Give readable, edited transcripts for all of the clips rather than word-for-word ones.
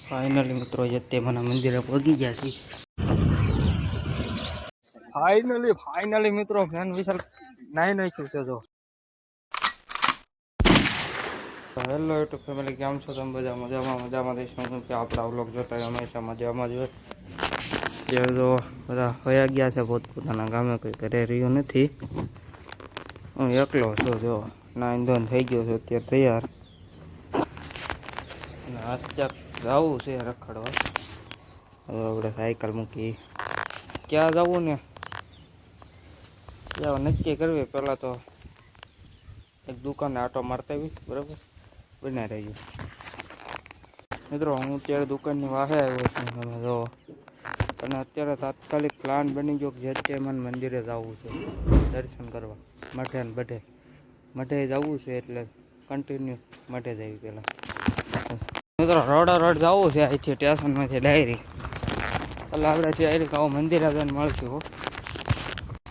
Finally मित्रों ये मना मंदिर पहुंची गया सी। फाइनली मित्रों फैन विशाल नाई नाख्યું છે જો। હેલો યુટ્યુબ ફેમિલી, કેમ છો તમે બધા? મજામાં દેશમાં કે આપણા વ્લોગ જોતા હંમેશા મજામાં જ હોય। અત્યારે તો બધા વયા ગયા છે પોતપોતાના ગામે, કોઈ ઘરે રહ્યું નથી। હું એકલો છું જો, નાઈન ધોન થઈ ગયો છે અત્યારે તૈયાર, અને અત્યારે જવું છે રખડવા। હવે આપણે સાયકલ મૂકી ક્યાં જવું ને ત્યાં નક્કી કરવી। પહેલાં તો એક દુકાને આટો મારતા આવીશ, બરાબર? બના રહ્યું મિત્રો, હું અત્યારે દુકાનની વાહે આવ્યો છું, તમે જો। અને અત્યારે તાત્કાલિક પ્લાન બની ગયો કે જેતેમન મંદિરે જવું છે દર્શન કરવા। મઠે ને બધે મઠે જવું છે એટલે કન્ટિન્યુ મઠે જ આવી પહેલાં મિત્રો। રોડ જવું છે અહીંથી સ્ટેશનમાંથી ડાયરી, એટલે આપણે ડાયરેક્ટ આવો મંદિરે જઈને મળશું હો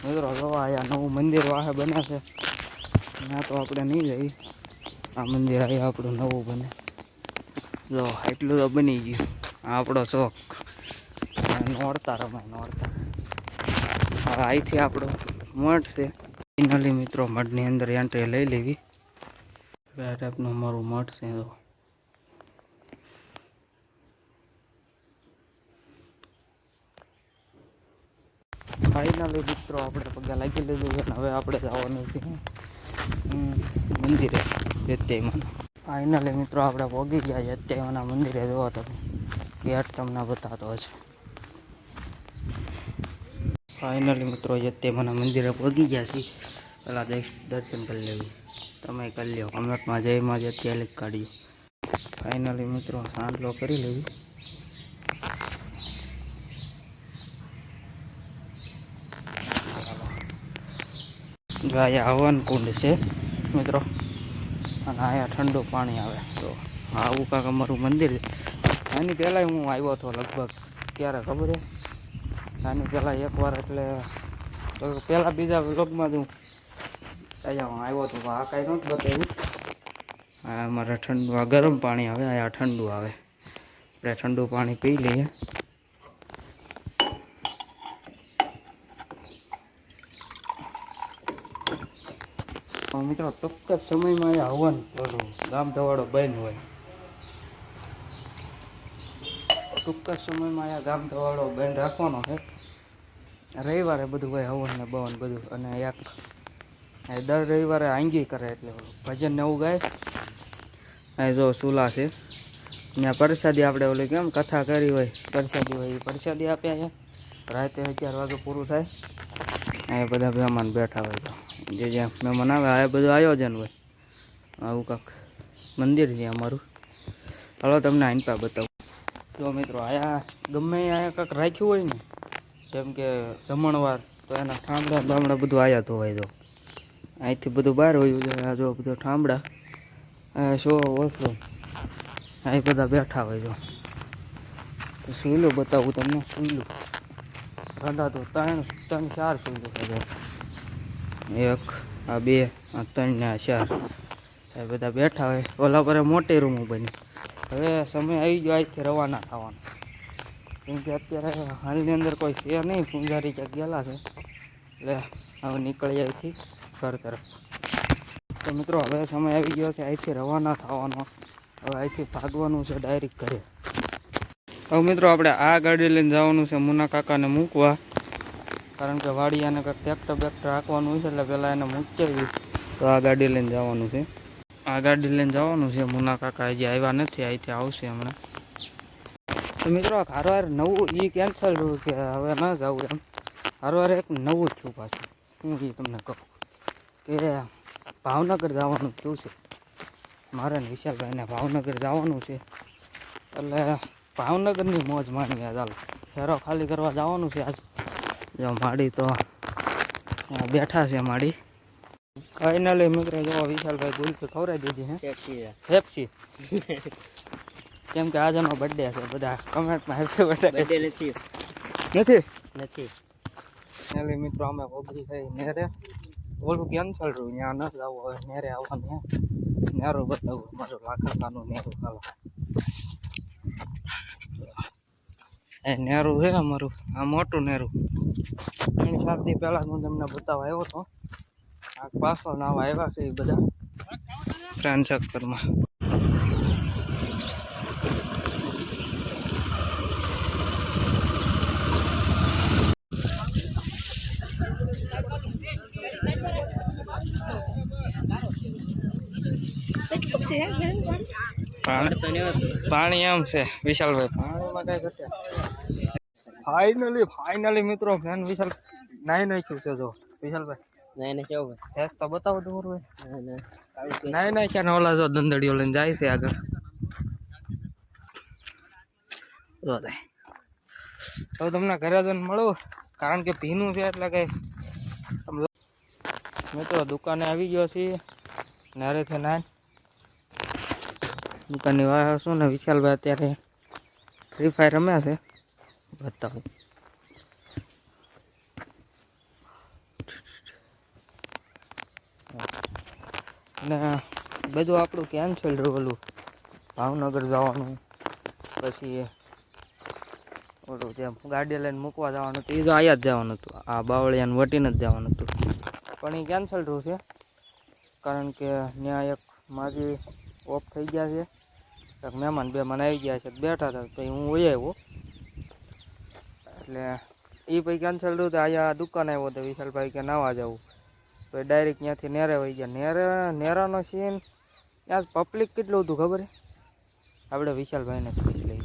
મિત્રો। જોવા અહીંયા નવું મંદિર વાહે બને છે, ત્યાં તો આપણે નહીં જઈએ। આ મંદિર અહીંયા આપણું નવું બને જો, એટલું તો બની ગયું। આપણો શોખ નોરતા રમાય, નોરતા। હા, અહીંથી આપણો મઠ છે ફાઇનલી મિત્રો। મઠની અંદર એન્ટ્રી લઈ લેવી। આ ટાઈપનું અમારું મઠ છે જો। ફાઇનલી મિત્રો આપણે પગે લાગી લીધું છે, હવે આપણે જવાનું છે મંદિરે જેતેમન। ફાઇનલી મિત્રો આપણે પહોંચી ગયા જેતેમનના મંદિરે। જોવો તમે, ગેટ તમને બતાવતો હશે। ફાઇનલી મિત્રો જેતેમનના મંદિરે પહોંચી ગયા છીએ। પહેલાં દર્શન કરી લેવી, તમે કરી લો કમેન્ટમાં જય માં જેતે લીખ કાઢ્યું। ફાઇનલી મિત્રો સાંડલો કરી લેવી। અહીંયા હવન કુંડ છે મિત્રો, અને અહીંયા ઠંડુ પાણી આવે। તો આવું કાંક અમારું મંદિર છે। આની પહેલાં હું આવ્યો હતો લગભગ, ક્યારે ખબર છે? આની પહેલાં એકવાર, એટલે પહેલાં બીજા વ્લોગમાં જ હું અહીંયા હું આવ્યો હતો। આ કાંઈ નહોતું બતાવ્યું। આ અમારે ઠંડુ, આ ગરમ પાણી આવે, અહીંયા ઠંડુ આવે। આપણે ઠંડુ પાણી પી લઈએ। મિત્રો ટૂંક જ સમયમાં અહીંયા હવન બધું ગામ ધવાડો બંધ હોય। ટૂંક જ સમયમાં અહીંયા ગામ ધવાડો બંધ રાખવાનો છે। રવિવારે બધું હોય હવન ને બવન બધું, અને એક દર રવિવારે આંગી કરે, એટલે ભજન ને એવું ગાય। અહીં જો ચૂલા છે, ત્યાં પ્રસાદી આપણે ઓલી કેમ કથા કરી હોય પ્રસાદી હોય, એ પ્રસાદી આપે અહીંયા। રાતે 11 વાગે પૂરું થાય। અહીંયા બધા મહેમાન બેઠા હોય, તો જે મહેમાન આવે આ બધું આયોજન હોય। આવું કાંક મંદિર છે અમારું। હાલો તમને આઈનપા બતાવું। જો મિત્રો, આયા ગમે અહીંયા કાંક રાખ્યું હોય ને, જેમ કે જમણવાર, તો એના ઠામડા બામડા બધું આયા ધોવાય। જો અહીંથી બધું બહાર હોયું છે। આ જો બધું ઠામડા, શો વોશરૂમ, અહીં બધા બેઠા હોય। જો તો સૂલું બતાવું તમને, સૂલું બધા તો ત્રણ 4 સૂલું છે। એક, આ 2, આ 3 ને આ 4, એ બધા બેઠા હોય। ઓલા પર મોટી રૂમ બની। હવે સમય આવી ગયો આજથી રવાના થવાનો, કેમ કે અત્યારે હાલની અંદર કોઈ છે નહીં, પૂંજારી ક્યાંક ગયેલા છે, એટલે હવે નીકળી અહીંથી ઘર તરફ। તો મિત્રો હવે સમય આવી ગયો છે અહીંથી રવાના થવાનો। હવે અહીંથી ભાગવાનું છે ડાયરેક્ટ ઘરે। હવે મિત્રો આપણે આ ગાડી લઈને જવાનું છે મુના કાકાને મૂકવા, કારણ કે વાડિયાને કંઈક ટ્રેક્ટર બેક્ટર રાખવાનું હોય છે, એટલે પહેલાં એને મૂકી આવી, તો આ ગાડી લઈને જવાનું છે। આ ગાડી લઈને જવાનું છે। મુના કાકા હજી આવ્યા નથી, અહીંથી આવશે હમણાં। તો મિત્રો હારવાર નવું એ કેન્સલ રહ્યું કે હવે ન જવું એમ। હારવાર એક નવું થયું પાછું, હું એ તમને કહું કે ભાવનગર જવાનું થયું છે મારે ને વિશાલભાઈને। ભાવનગર જવાનું છે, એટલે ભાવનગરની મોજ માણવી। ચાલો ફેરો ખાલી કરવા જવાનું છે આજ। જો માડી તો બેઠા છે માડી। ફાઇનલી મિત્રો જો વિશાલભાઈ ગુલ્ફી ખવડાવી દીધી હે, હેપસી કેમ કે આજે એનો બર્થડે છે। બધા કમેન્ટમાં હેપી બર્થડે નથી ફાઇનલી મિત્રો અમે પહોંચી થઈ નેરે। ઓલું કેન્સલ રહ્યું, ત્યાં ન જવું, હવે નેરે આવવાનું। નેરું બતાવું મારું લાખણકાનું નેરું। હાલો એ નેરું છે અમારું, આ મોટું નેરું. 3-4 દી પહેલાં હું તમને બતાવવા આવ્યો હતો. આ પાછો નાવા આવ્યા છે એ બધા ફ્રેન્ડ સર્કલમાં. પાણી એમ છે વિશાલભાઈ, પાણીમાં કઈ ઘટે. ફાઇનલી મિત્રો ફેન વિશાલ નાઈ નાખ્યું છે. જો વિશાલભાઈ નાઈ તો બતાવો તો નાઈ નાખ્યા ને ઓલા જો દંદડીઓ લઈને જાય છે આગળ. તો તમને ઘરે જઈને મળું, કારણ કે ભીનું છે એટલે કઈ. મિત્રો દુકાને આવી ગયો છીએ નારેથી નાન દુકાનની વાહ શું ને વિશાલભાઈ અત્યારે ફ્રી ફાયર રમ્યા છે. બતાવું અને બધું આપણું કેન્સલ રહેલું. ભાવનગર જવાનું, પછી ઓલું જેમ ગાડી લઈને મૂકવા જવાનું હતું એ તો આયા જ જવાનું હતું. આ બાવળિયાને વટીને જ જવાનું હતું, પણ એ કેન્સલ રહ્યું છે. કારણ કે ત્યાં એક માજી ઓફ થઈ ગયા છે, એક મહેમાન આવી ગયા છે, બેઠા હતા તો હું વહી આવ્યો. એટલે એ પછી કેન્સલ રહ્યું તો અહીંયા દુકાન આવ્યો તો વિશાલભાઈ કે નાવા જવું, તો ડાયરેક્ટ ત્યાંથી નેરે વહી ગયા. નેરાનો સીન ત્યાં પબ્લિક કેટલું હતું ખબર છે? આપણે વિશાલભાઈને પૂછી લઈએ.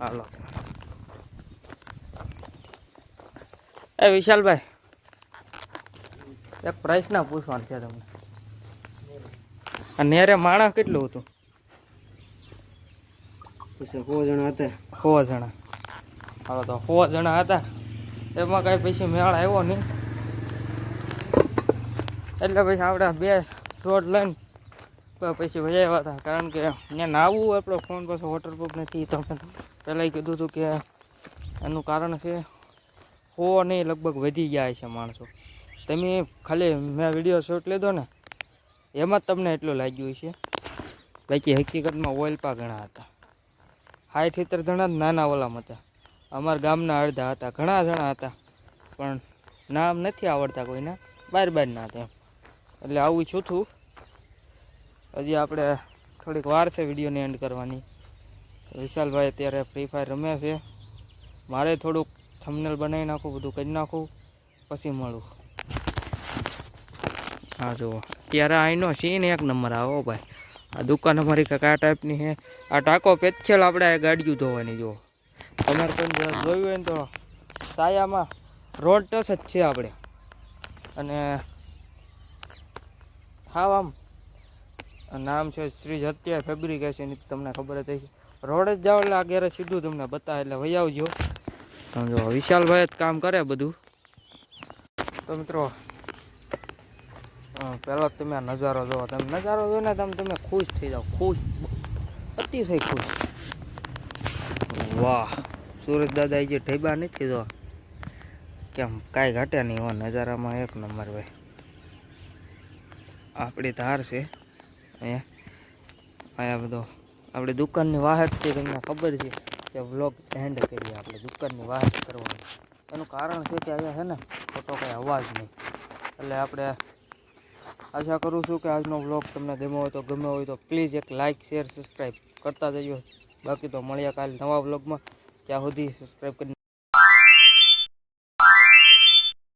હાલો એ વિશાલભાઈ, એક પ્રાઇસ ના પૂછવાનું છે તમને. નેરે માણસ કેટલું હતું? 100 જણા હતા. 100 જણા. હવે તો 100 જણા હતા, એમાં કાંઈ પછી મેળ આવ્યો નહીં. એટલે પછી આપણે 2 રોડ લઈને પછી વહી આવ્યા હતા. કારણ કે ત્યાં નાવું આપણો ફોન પાછો વોટરપ્રૂફ નથી. તો પહેલાં કીધું હતું કે એનું કારણ છે 100 નહીં, લગભગ વધી ગયા છે માણસો. તમે ખાલી મેં વિડીયો શૂટ લીધો ને એમાં જ તમને એટલું લાગ્યું છે. બાકી હકીકતમાં ઓઇલપા ઘણા હતા. 60-70 જણા જ નાના ઓલામાં હતા. અમારા ગામના અડધા હતા, ઘણા જણા હતા, પણ નામ નથી આવડતા કોઈના, બહારના હતા એમ. એટલે આવું છું થયું. હજી આપણે થોડીક વાર છે વિડીયોની એન્ડ કરવાની. વિશાલભાઈ અત્યારે ફ્રી ફાયર રમે છે. મારે થોડુંક થંબનેલ બનાવી નાખું, બધું કરી નાખું, પછી મળું. હા જુઓ ત્યારે અહીંનો સીન 1 નંબર આવો ભાઈ. આ દુકાન અમારી કંઈક આ ટાઈપની છે. આ ટાંકો પેચ્છેલ આપણે ગાડીઓ ધોવાની. જુઓ તમારે કોઈ જોયું હોય ને તો સાયામાં રોડ ટચ જ છે આપણે. અને હા આમ નામ છે શ્રી સત્ય ફેબ્રિકેશન, તમને ખબર જ હશે. રોડ જ જાઓ એટલે આગળ સીધું તમને બતાવે એટલે વહી આવજો. સમજો વિશાલભાઈ જ કામ કરે બધું. તો મિત્રો પહેલાં તમે આ નજારો જોવો. તમે નજારો જોઈને તમે ખુશ થઈ જાઓ, ખુશ, અતિશય ખુશ. વાહ, સુરત દાદા જે ઢેબા નથી જો કેમ કાંઈ ઘટે નહીં હો. નજારામાં 1 નંબર ભાઈ. આપણી ધાર છે અહીંયા બધો. આપણે દુકાનની વાહતથી તમને ખબર છે કે વ્લોગ એન્ડ કરીએ. આપણે દુકાનની વાહત કરવાની એનું કારણ છે કે અહીંયા છે ને ખોટો કંઈ અવાજ નહીં. એટલે આપણે આશા કરું છું કે આજનો વ્લોગ તમને ગમ્યો હોય તો પ્લીઝ એક લાઇક, શેર, સબસ્ક્રાઈબ કરતા જજો. બાકી તો મળ્યા કાલે નવા વ્લોગમાં. ત્યાં સુધી સબસ્ક્રાઈબ કરી